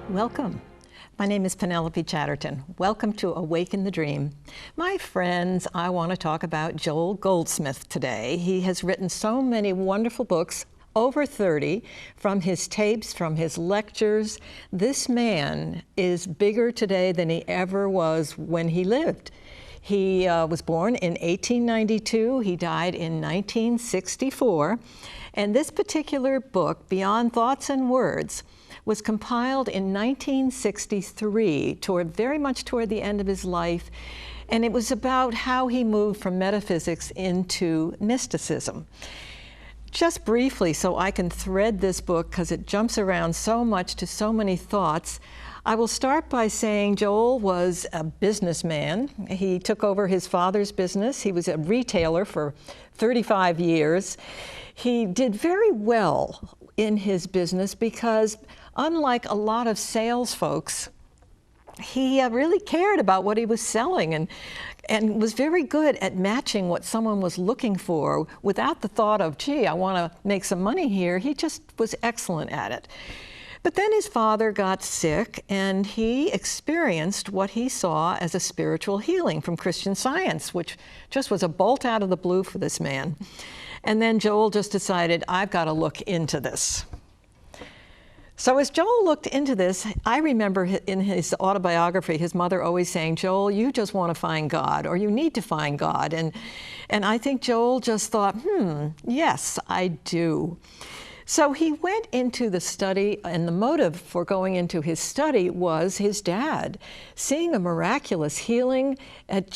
Welcome. My name is Penelope Chatterton. Welcome to Awaken the Dream. My friends, I want to talk about Joel Goldsmith today. He has written so many wonderful books, over 30, from his tapes, from his lectures. This man is bigger today than he ever was when he lived. He was born in 1892. He died in 1964. And this particular book, Beyond Thoughts and Words, was compiled in 1963, very much toward the end of his life, and it was about how he moved from metaphysics into mysticism. Just briefly, so I can thread this book, because it jumps around so much to so many thoughts, I will start by saying Joel was a businessman. He took over his father's business. He was a retailer for 35 years. He did very well in his business because, unlike a lot of sales folks, he really cared about what he was selling and was very good at matching what someone was looking for without the thought of, gee, I want to make some money here. He just was excellent at it. But then his father got sick, and he experienced what he saw as a spiritual healing from Christian Science, which just was a bolt out of the blue for this man. And then Joel just decided, I've got to look into this. So as Joel looked into this, I remember in his autobiography, his mother always saying, Joel, you just want to find God, or you need to find God. And I think Joel just thought, yes, I do. So he went into the study, and the motive for going into his study was his dad. Seeing a miraculous healing, it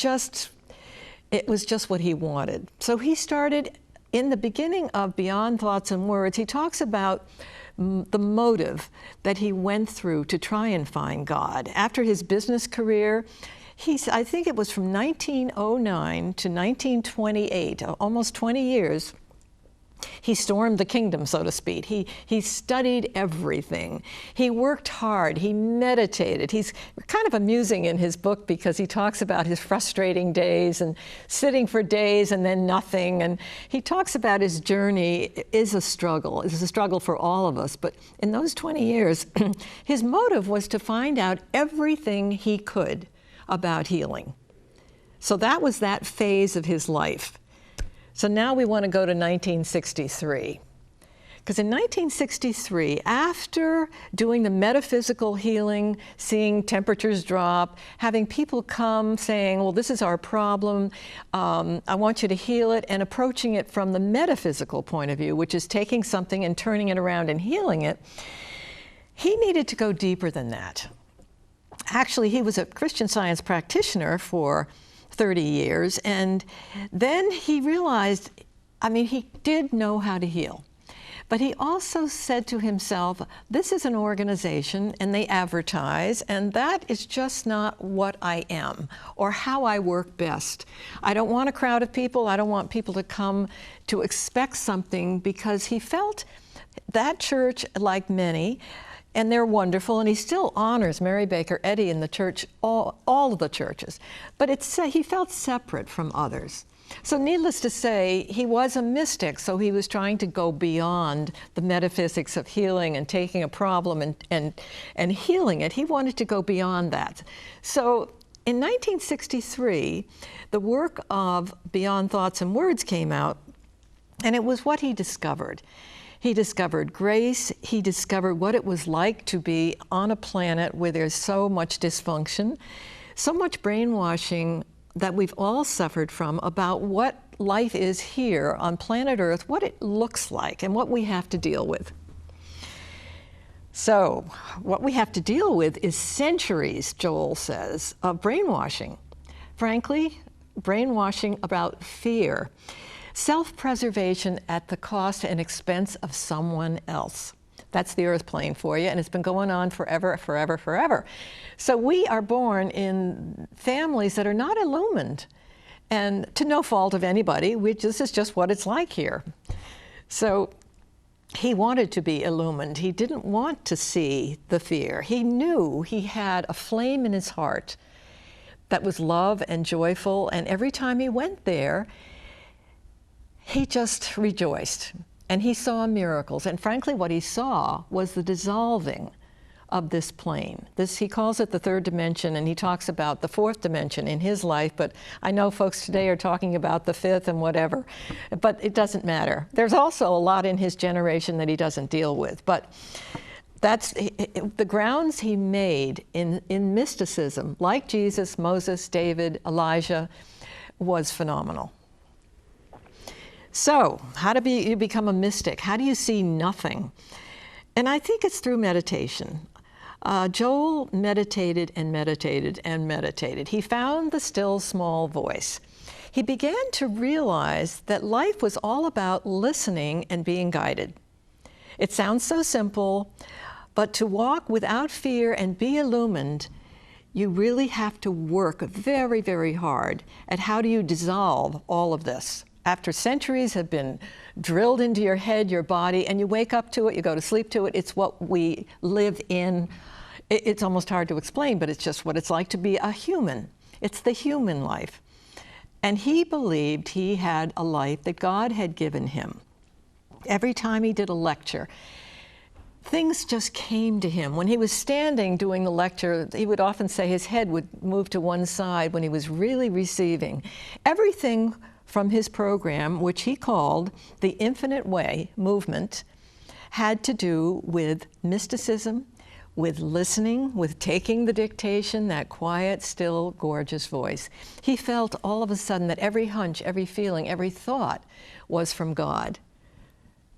was just what he wanted. So he started, in the beginning of Beyond Thoughts and Words, he talks about the motive that he went through to try and find God. After his business career, I think it was from 1909 to 1928, almost 20 years, he stormed the kingdom, so to speak. He studied everything. He worked hard. He meditated. He's kind of amusing in his book because he talks about his frustrating days and sitting for days and then nothing. And he talks about his journey is a struggle. It's a struggle for all of us. But in those 20 years, his motive was to find out everything he could about healing. So that was that phase of his life. So now we want to go to 1963. Because in 1963, after doing the metaphysical healing, seeing temperatures drop, having people come saying, well, this is our problem, I want you to heal it, and approaching it from the metaphysical point of view, which is taking something and turning it around and healing it, he needed to go deeper than that. Actually, he was a Christian Science practitioner for 30 years, and then he realized, he did know how to heal, but he also said to himself, this is an organization and they advertise, and that is just not what I am or how I work best. I don't want a crowd of people. I don't want people to come to expect something, because he felt that church, like many, and they're wonderful, and he still honors Mary Baker Eddy in the church, all of the churches. But he felt separate from others. So needless to say, he was a mystic, so he was trying to go beyond the metaphysics of healing and taking a problem and healing it. He wanted to go beyond that. So in 1963, the work of Beyond Thoughts and Words came out, and it was what he discovered. He discovered grace. He discovered what it was like to be on a planet where there's so much dysfunction, so much brainwashing that we've all suffered from about what life is here on planet Earth, what it looks like, and what we have to deal with. So what we have to deal with is centuries, Joel says, of brainwashing. Frankly, brainwashing about fear. Self-preservation at the cost and expense of someone else. That's the earth plane for you, and it's been going on forever, forever, forever. So we are born in families that are not illumined, and to no fault of anybody, this is just what it's like here. So he wanted to be illumined. He didn't want to see the fear. He knew he had a flame in his heart that was love and joyful, and every time he went there, he just rejoiced, and he saw miracles. And frankly, what he saw was the dissolving of this plane. He calls it the third dimension, and he talks about the fourth dimension in his life, but I know folks today are talking about the fifth and whatever, but it doesn't matter. There's also a lot in his generation that he doesn't deal with, but that's the grounds he made in mysticism, like Jesus, Moses, David, Elijah, was phenomenal. So, how do you become a mystic? How do you see nothing? And I think it's through meditation. Joel meditated and meditated and meditated. He found the still small voice. He began to realize that life was all about listening and being guided. It sounds so simple, but to walk without fear and be illumined, you really have to work very, very hard at how do you dissolve all of this. After centuries have been drilled into your head, your body, and you wake up to it, you go to sleep to it, it's what we live in. It's almost hard to explain, but it's just what it's like to be a human. It's the human life. And he believed he had a life that God had given him. Every time he did a lecture, things just came to him. When he was standing doing the lecture, he would often say his head would move to one side when he was really receiving. Everything from his program, which he called the Infinite Way movement, had to do with mysticism, with listening, with taking the dictation, that quiet, still, gorgeous voice. He felt all of a sudden that every hunch, every feeling, every thought was from God.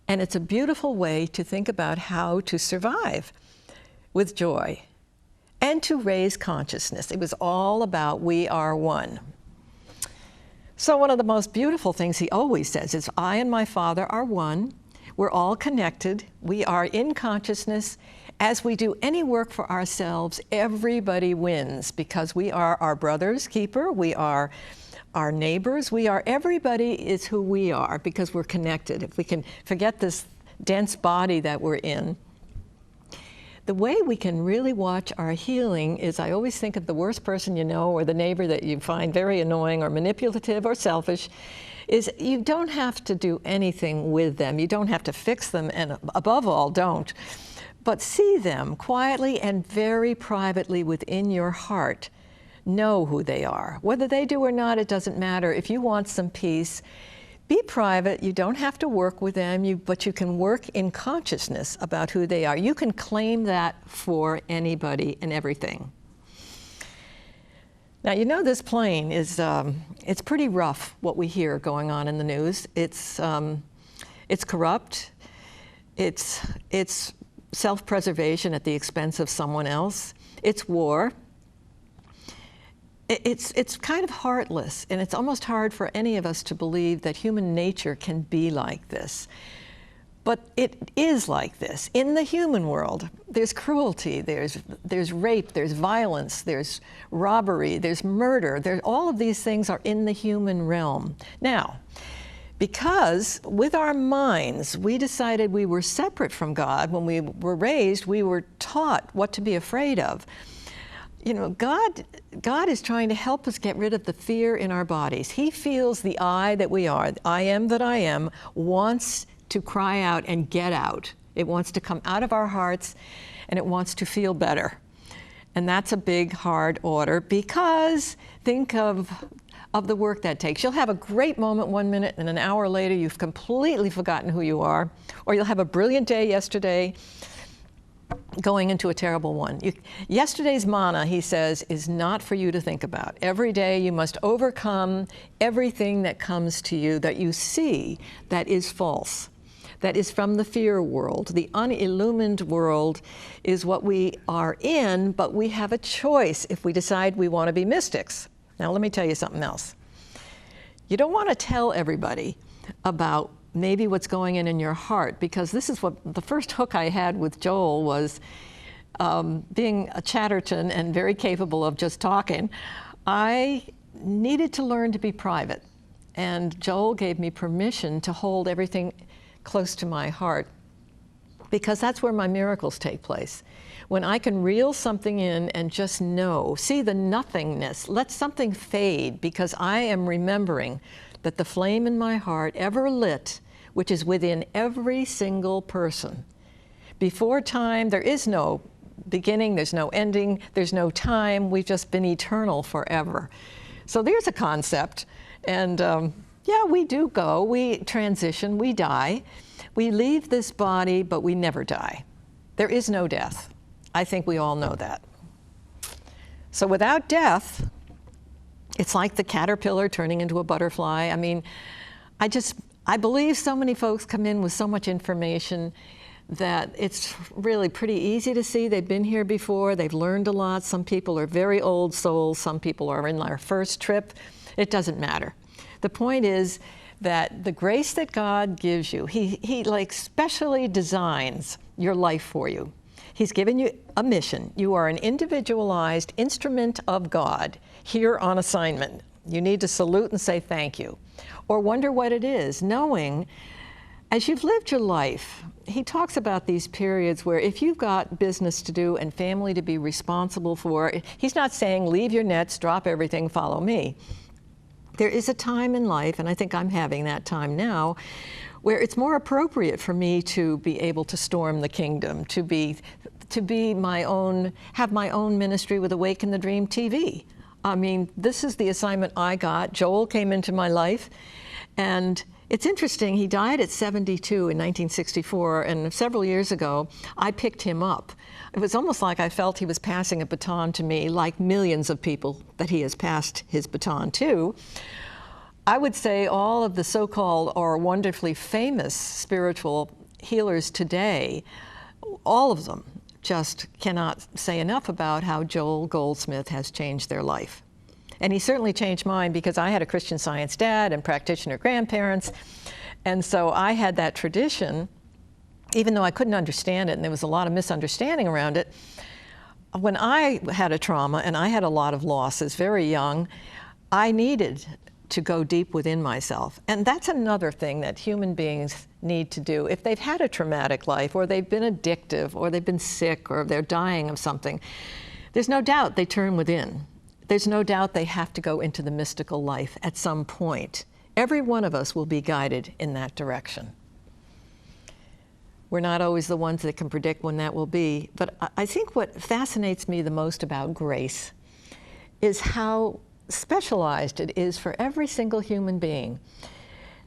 And it's a beautiful way to think about how to survive with joy and to raise consciousness. It was all about we are one. So one of the most beautiful things he always says is, I and my Father are one. We're all connected. We are in consciousness. As we do any work for ourselves, everybody wins because we are our brother's keeper. We are our neighbors, everybody is who we are because we're connected. If we can forget this dense body that we're in, the way we can really watch our healing is, I always think of the worst person you know or the neighbor that you find very annoying or manipulative or selfish, is you don't have to do anything with them. You don't have to fix them, and above all, don't. But see them quietly and very privately within your heart. Know who they are. Whether they do or not, it doesn't matter. If you want some peace, be private. You don't have to work with them, but you can work in consciousness about who they are. You can claim that for anybody and everything. Now, you know this plane is, it's pretty rough what we hear going on in the news. It's corrupt. It's self-preservation at the expense of someone else. It's war. It's kind of heartless, and it's almost hard for any of us to believe that human nature can be like this. But it is like this. In the human world, there's cruelty, there's rape, there's violence, there's robbery, there's murder. All of these things are in the human realm. Now, because with our minds, we decided we were separate from God. When we were raised, we were taught what to be afraid of. You know, God is trying to help us get rid of the fear in our bodies. He feels the I that we are, I am that I am, wants to cry out and get out. It wants to come out of our hearts, and it wants to feel better. And that's a big, hard order, because think of the work that takes. You'll have a great moment 1 minute, and an hour later you've completely forgotten who you are, or you'll have a brilliant day yesterday, going into a terrible one. Yesterday's manna, he says, is not for you to think about. Every day you must overcome everything that comes to you that you see that is false, that is from the fear world. The unillumined world is what we are in, but we have a choice if we decide we want to be mystics. Now let me tell you something else. You don't want to tell everybody about maybe what's going in your heart, because this is what the first hook I had with Joel was, being a Chatterton and very capable of just talking. I needed to learn to be private, and Joel gave me permission to hold everything close to my heart, because that's where my miracles take place. When I can reel something in and just know, see the nothingness, let something fade, because I am remembering that the flame in my heart, ever lit, which is within every single person. Before time, there is no beginning, there's no ending, there's no time. We've just been eternal forever. So there's a concept. And yeah, we do go, we transition, we die. We leave this body, but we never die. There is no death. I think we all know that. So without death, it's like the caterpillar turning into a butterfly. I mean, I believe so many folks come in with so much information that it's really pretty easy to see. They've been here before, they've learned a lot. Some people are very old souls, some people are in their first trip. It doesn't matter. The point is that the grace that God gives you, he like specially designs your life for you. He's given you a mission. You are an individualized instrument of God here on assignment. You need to salute and say thank you, or wonder what it is, knowing as you've lived your life. He talks about these periods where if you've got business to do and family to be responsible for, he's not saying leave your nets, drop everything, follow me. There is a time in life, and I think I'm having that time now, where it's more appropriate for me to be able to storm the kingdom, to be my own, have my own ministry with Awaken the Dream TV. I mean, this is the assignment I got. Joel came into my life, and it's interesting, he died at 72 in 1964, and several years ago, I picked him up. It was almost like I felt he was passing a baton to me, like millions of people that he has passed his baton to. I would say all of the so-called or wonderfully famous spiritual healers today, all of them just cannot say enough about how Joel Goldsmith has changed their life. And he certainly changed mine, because I had a Christian Science dad and practitioner grandparents. And so I had that tradition, even though I couldn't understand it, and there was a lot of misunderstanding around it. When I had a trauma and I had a lot of losses very young, I needed to go deep within myself. And that's another thing that human beings need to do. If they've had a traumatic life, or they've been addictive, or they've been sick, or they're dying of something, there's no doubt they turn within. There's no doubt they have to go into the mystical life at some point. Every one of us will be guided in that direction. We're not always the ones that can predict when that will be, but I think what fascinates me the most about grace is how specialized it is for every single human being.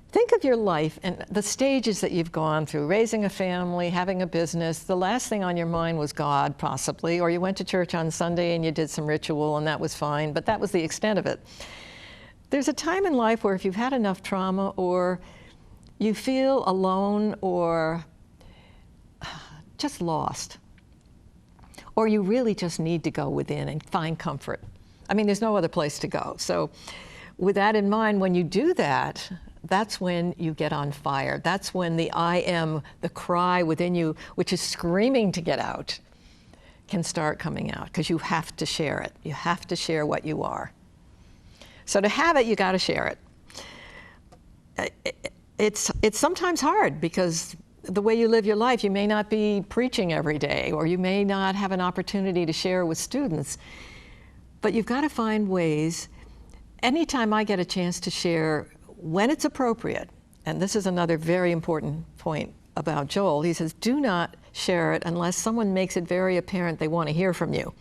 Think of your life and the stages that you've gone through, raising a family, having a business. The last thing on your mind was God, possibly, or you went to church on Sunday and you did some ritual and that was fine, but that was the extent of it. There's a time in life where if you've had enough trauma, or you feel alone, or just lost, or you really just need to go within and find comfort. I mean, there's no other place to go. So with that in mind, when you do that, that's when you get on fire. That's when the I am, the cry within you, which is screaming to get out, can start coming out, because you have to share it. You have to share what you are. So to have it, you got to share it. It's sometimes hard, because the way you live your life, you may not be preaching every day, or you may not have an opportunity to share with students, but you've got to find ways. Anytime I get a chance to share, when it's appropriate, and this is another very important point about Joel, he says, do not share it unless someone makes it very apparent they want to hear from you.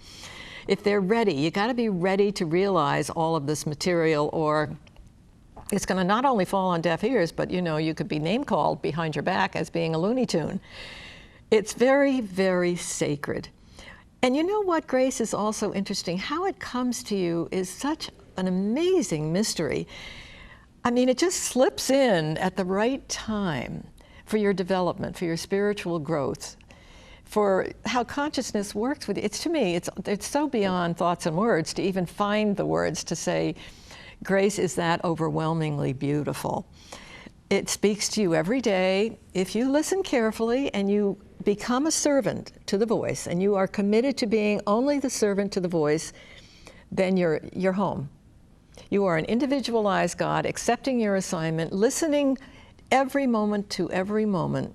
If they're ready, you got to be ready to realize all of this material, or it's going to not only fall on deaf ears, but you could be name called behind your back as being a Looney Tune. It's very, very sacred. And you know what, Grace, is also interesting. How it comes to you is such an amazing mystery. I mean, it just slips in at the right time for your development, for your spiritual growth, for how consciousness works with you. To me, it's so beyond thoughts and words to even find the words to say, grace is that overwhelmingly beautiful. It speaks to you every day. If you listen carefully and you become a servant to the voice, and you are committed to being only the servant to the voice, then you're home. You are an individualized God, accepting your assignment, listening every moment to every moment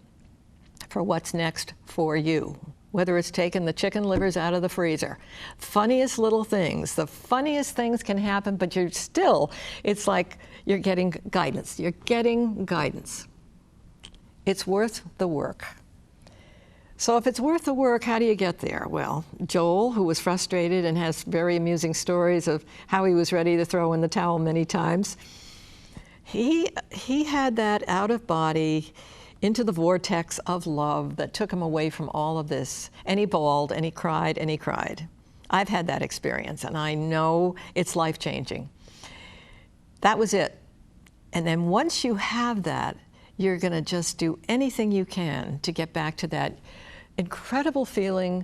for what's next for you, whether it's taking the chicken livers out of the freezer. Funniest little things. The funniest things can happen, but it's like you're getting guidance. You're getting guidance. It's worth the work. So if it's worth the work, how do you get there? Well, Joel, who was frustrated and has very amusing stories of how he was ready to throw in the towel many times, he had that out of body into the vortex of love that took him away from all of this. And he bawled, and he cried, and he cried. I've had that experience, and I know it's life-changing. That was it. And then once you have that, you're going to just do anything you can to get back to that incredible feeling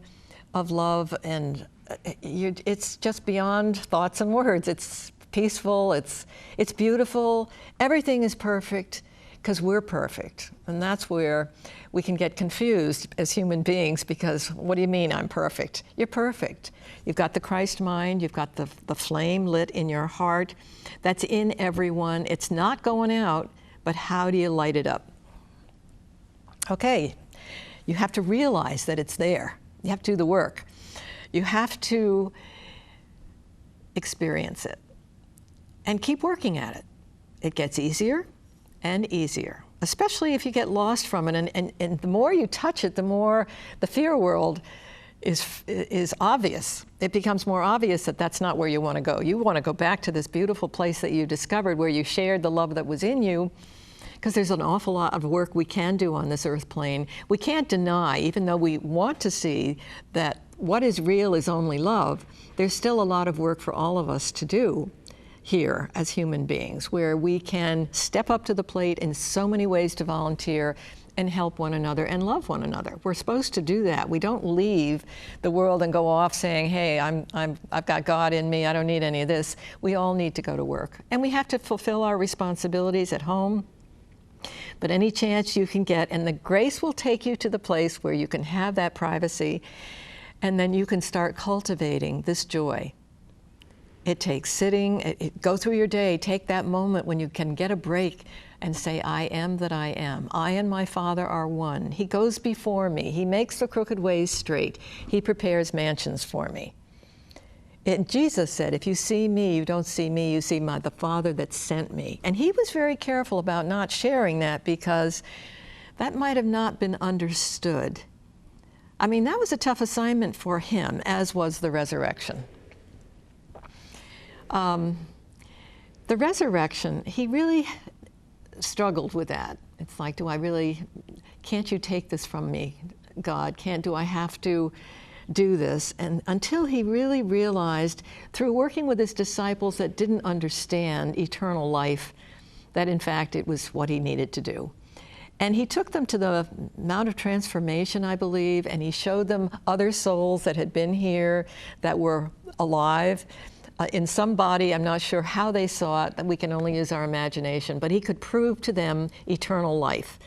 of love, and it's just beyond thoughts and words. It's peaceful, it's beautiful, everything is perfect because we're perfect. And that's where we can get confused as human beings, because what do you mean I'm perfect? You're perfect. You've got the Christ mind, you've got the flame lit in your heart that's in everyone. It's not going out, but how do you light it up? Okay, you have to realize that it's there. You have to do the work. You have to experience it and keep working at it. It gets easier and easier, especially if you get lost from it. And the more you touch it, the more the fear world is obvious. It becomes more obvious that that's not where you want to go. You want to go back to this beautiful place that you discovered, where you shared the love that was in you, because there's an awful lot of work we can do on this earth plane. We can't deny, even though we want to see that what is real is only love, there's still a lot of work for all of us to do here as human beings, where we can step up to the plate in so many ways to volunteer and help one another and love one another. We're supposed to do that. We don't leave the world and go off saying, hey, I've got God in me, I don't need any of this. We all need to go to work. And we have to fulfill our responsibilities at home, but any chance you can get, and the grace will take you to the place where you can have that privacy, and then you can start cultivating this joy. It takes sitting, go through your day, take that moment when you can get a break and say, I am that I am. I and my Father are one. He goes before me. He makes the crooked ways straight. He prepares mansions for me. And Jesus said, if you see me, you don't see me, you see the Father that sent me. And he was very careful about not sharing that, because that might have not been understood. I mean, that was a tough assignment for him, as was the resurrection. The resurrection, he really struggled with that. It's like, can't you take this from me, God? Do I have to do this? And until he really realized, through working with his disciples that didn't understand eternal life, that in fact it was what he needed to do. And he took them to the Mount of Transformation, I believe, and he showed them other souls that had been here, that were alive. In some body, I'm not sure how they saw it, that we can only use our imagination, but he could prove to them eternal life,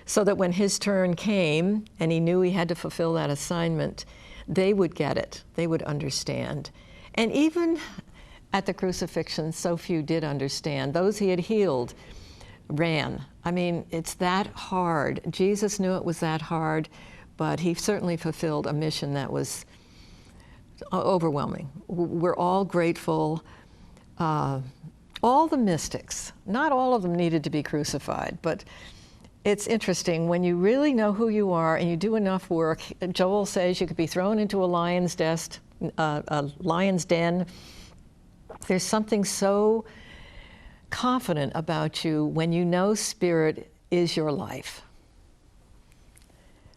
so that when his turn came and he knew he had to fulfill that assignment, they would get it, they would understand. And even at the crucifixion, so few did understand. Those he had healed ran. I mean, it's that hard. Jesus knew it was that hard, but he certainly fulfilled a mission that was overwhelming. We're all grateful. All the mystics, not all of them needed to be crucified, but it's interesting when you really know who you are and you do enough work. Joel says you could be thrown into a lion's den. There's something so confident about you when you know Spirit is your life.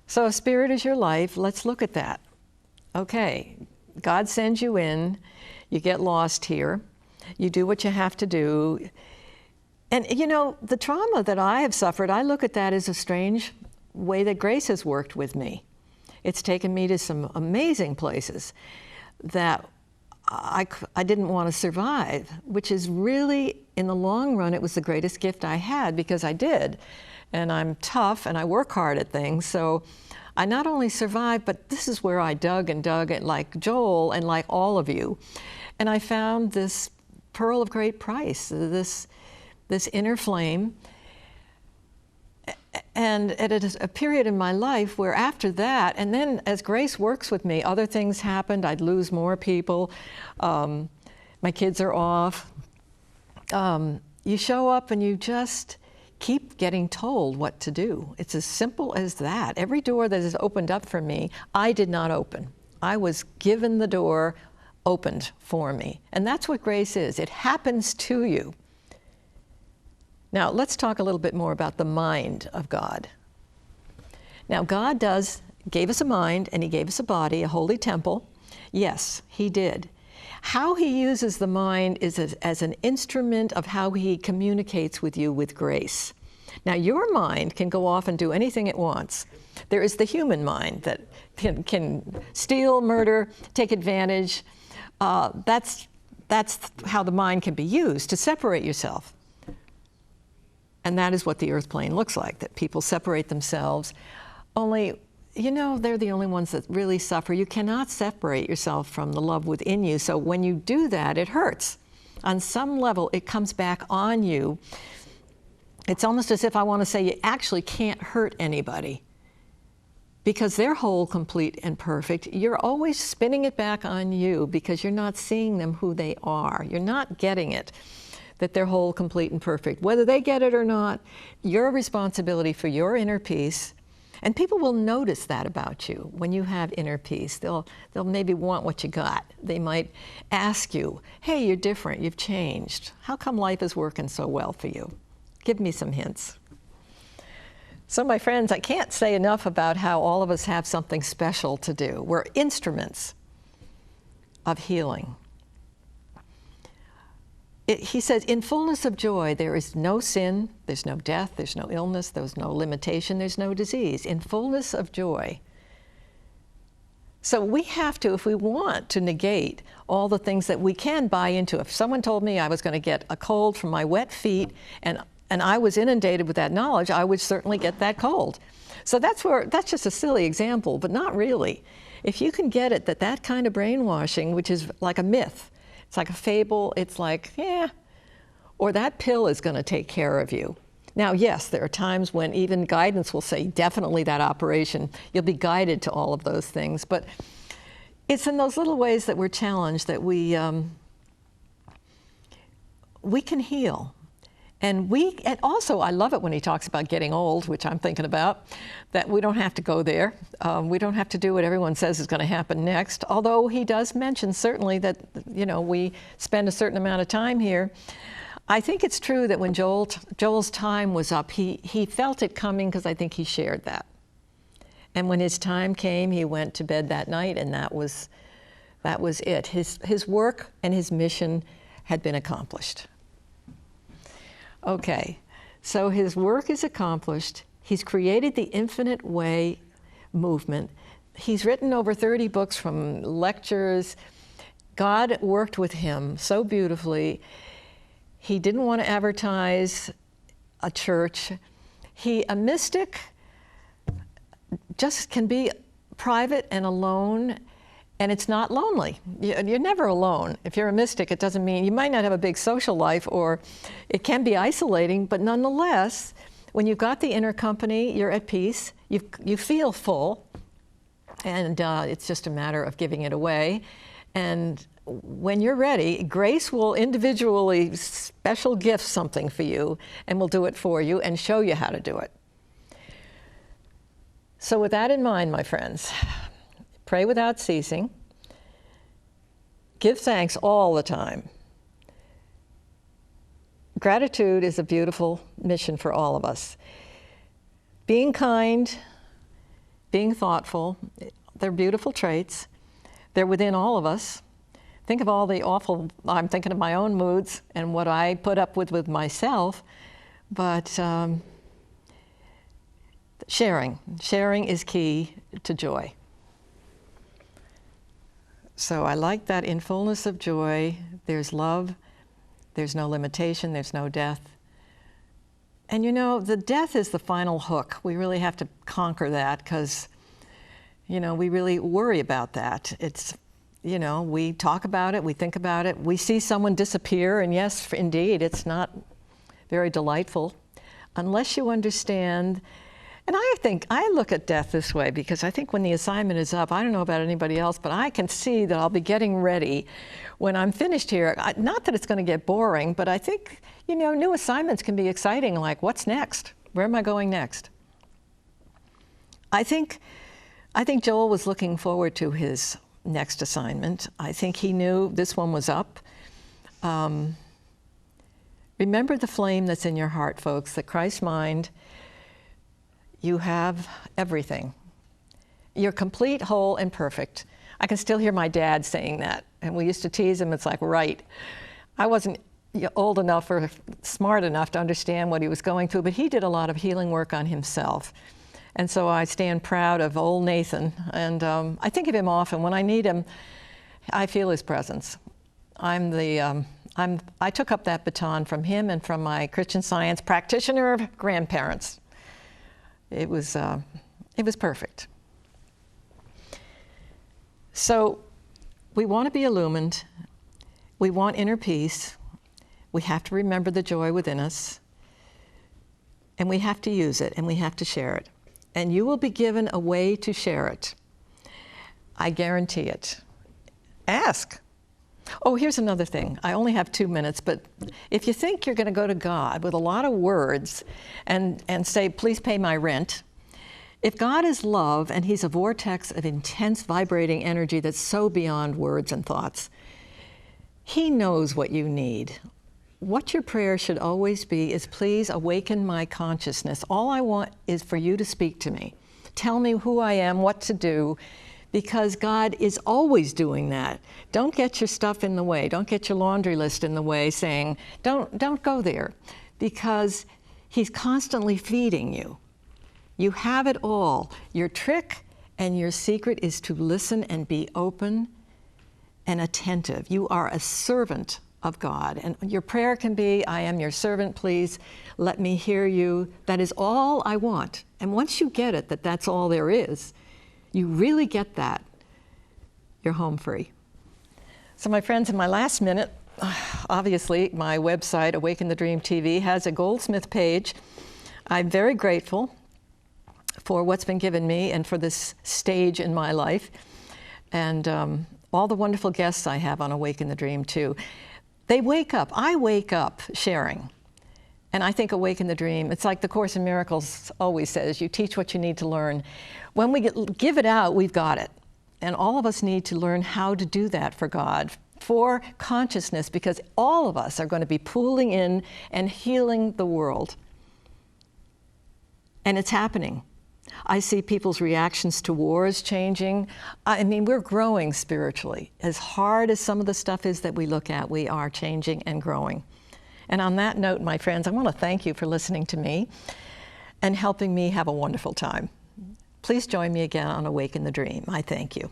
So if Spirit is your life, let's look at that. Okay, God sends you in, you get lost here, you do what you have to do. And you know, the trauma that I have suffered, I look at that as a strange way that grace has worked with me. It's taken me to some amazing places that I didn't want to survive, which is really, in the long run, it was the greatest gift I had, because I did. And I'm tough and I work hard at things. So I not only survived, but this is where I dug and like Joel and like all of you. And I found this pearl of great price, this inner flame. And at a period in my life where after that, and then as grace works with me, other things happened. I'd lose more people. My kids are off. You show up and you keep getting told what to do. It's as simple as that. Every door that is opened up for me, I did not open. I was given the door opened for me. And that's what grace is. It happens to you. Now, let's talk a little bit more about the mind of God. Now, God gave us a mind, and he gave us a body, a holy temple. Yes, he did. How he uses the mind is as an instrument of how he communicates with you with grace. Now, your mind can go off and do anything it wants. There is the human mind that can steal, murder, take advantage. That's how the mind can be used, to separate yourself. And that is what the earth plane looks like, that people separate themselves. Only, they're the only ones that really suffer. You cannot separate yourself from the love within you. So when you do that, it hurts. On some level, it comes back on you. It's almost as if I want to say you actually can't hurt anybody because they're whole, complete, and perfect. You're always spinning it back on you because you're not seeing them who they are. You're not getting it, that they're whole, complete, and perfect. Whether they get it or not, your responsibility for your inner peace. And people will notice that about you when you have inner peace. They'll maybe want what you got. They might ask you, hey, you're different, you've changed. How come life is working so well for you? Give me some hints. So my friends, I can't say enough about how all of us have something special to do. We're instruments of healing. He says, in fullness of joy, there is no sin, there's no death, there's no illness, there's no limitation, there's no disease. In fullness of joy. So we have to, if we want to negate all the things that we can buy into. If someone told me I was going to get a cold from my wet feet and I was inundated with that knowledge, I would certainly get that cold. So that's just a silly example, but not really. If you can get it, that kind of brainwashing, which is like a myth, it's like a fable, it's like, yeah, or that pill is going to take care of you. Now, yes, there are times when even guidance will say, definitely that operation, you'll be guided to all of those things. But it's in those little ways that we're challenged that we can heal. And also, I love it when he talks about getting old, which I'm thinking about, that we don't have to go there. We don't have to do what everyone says is going to happen next, although he does mention certainly that, we spend a certain amount of time here. I think it's true that when Joel's time was up, he felt it coming because I think he shared that. And when his time came, he went to bed that night, and that was it. His work and his mission had been accomplished. Okay, so his work is accomplished. He's created the Infinite Way movement. He's written over 30 books from lectures. God worked with him so beautifully. He didn't want to advertise a church. A mystic just can be private and alone, and it's not lonely. You're never alone. If you're a mystic, it doesn't mean, you might not have a big social life, or it can be isolating, but nonetheless, when you've got the inner company, you're at peace, you feel full, and it's just a matter of giving it away. And when you're ready, grace will individually special gift something for you, and will do it for you and show you how to do it. So with that in mind, my friends, pray without ceasing. Give thanks all the time. Gratitude is a beautiful mission for all of us. Being kind, being thoughtful, they're beautiful traits. They're within all of us. Think of all the awful, I'm thinking of my own moods and what I put up with myself, but sharing is key to joy. So I like that in fullness of joy, there's love, there's no limitation, there's no death. And the death is the final hook. We really have to conquer that because, we really worry about that. It's, we talk about it, we think about it, we see someone disappear, and yes, indeed, it's not very delightful unless you understand. And I look at death this way because I think when the assignment is up, I don't know about anybody else, but I can see that I'll be getting ready when I'm finished here. Not that it's going to get boring, but I think, You know, new assignments can be exciting, like what's next? Where am I going next? I think Joel was looking forward to his next assignment. I think he knew this one was up. Remember the flame that's in your heart, folks, that Christ's mind, you have everything. You're complete, whole, and perfect. I can still hear my dad saying that, and we used to tease him. It's like, right. I wasn't old enough or smart enough to understand what he was going through, but he did a lot of healing work on himself. And so I stand proud of old Nathan, and I think of him often. When I need him, I feel his presence. I took up that baton from him and from my Christian Science practitioner grandparents. It was perfect. So we want to be illumined. We want inner peace. We have to remember the joy within us. And we have to use it, and we have to share it. And you will be given a way to share it. I guarantee it. Ask. Oh, here's another thing. I only have 2 minutes, but if you think you're going to go to God with a lot of words and say, please pay my rent, if God is love and he's a vortex of intense vibrating energy that's so beyond words and thoughts, he knows what you need. What your prayer should always be is, please awaken my consciousness. All I want is for you to speak to me. Tell me who I am, what to do, because God is always doing that. Don't get your stuff in the way. Don't get your laundry list in the way saying, don't go there, because he's constantly feeding you. You have it all. Your trick and your secret is to listen and be open and attentive. You are a servant of God. And your prayer can be, I am your servant, please let me hear you. That is all I want. And once you get it, that that's all there is, you really get that, you're home free. So my friends, in my last minute, obviously my website, Awaken the Dream TV, has a Goldsmith page. I'm very grateful for what's been given me and for this stage in my life. And all the wonderful guests I have on Awaken the Dream too. They wake up. I wake up sharing. And I think Awaken the Dream, it's like the Course in Miracles always says, you teach what you need to learn. When we give it out, we've got it. And all of us need to learn how to do that for God, for consciousness, because all of us are going to be pooling in and healing the world. And it's happening. I see people's reactions to wars changing. I mean, we're growing spiritually. As hard as some of the stuff is that we look at, we are changing and growing. And on that note, my friends, I want to thank you for listening to me and helping me have a wonderful time. Please join me again on Awaken the Dream. I thank you.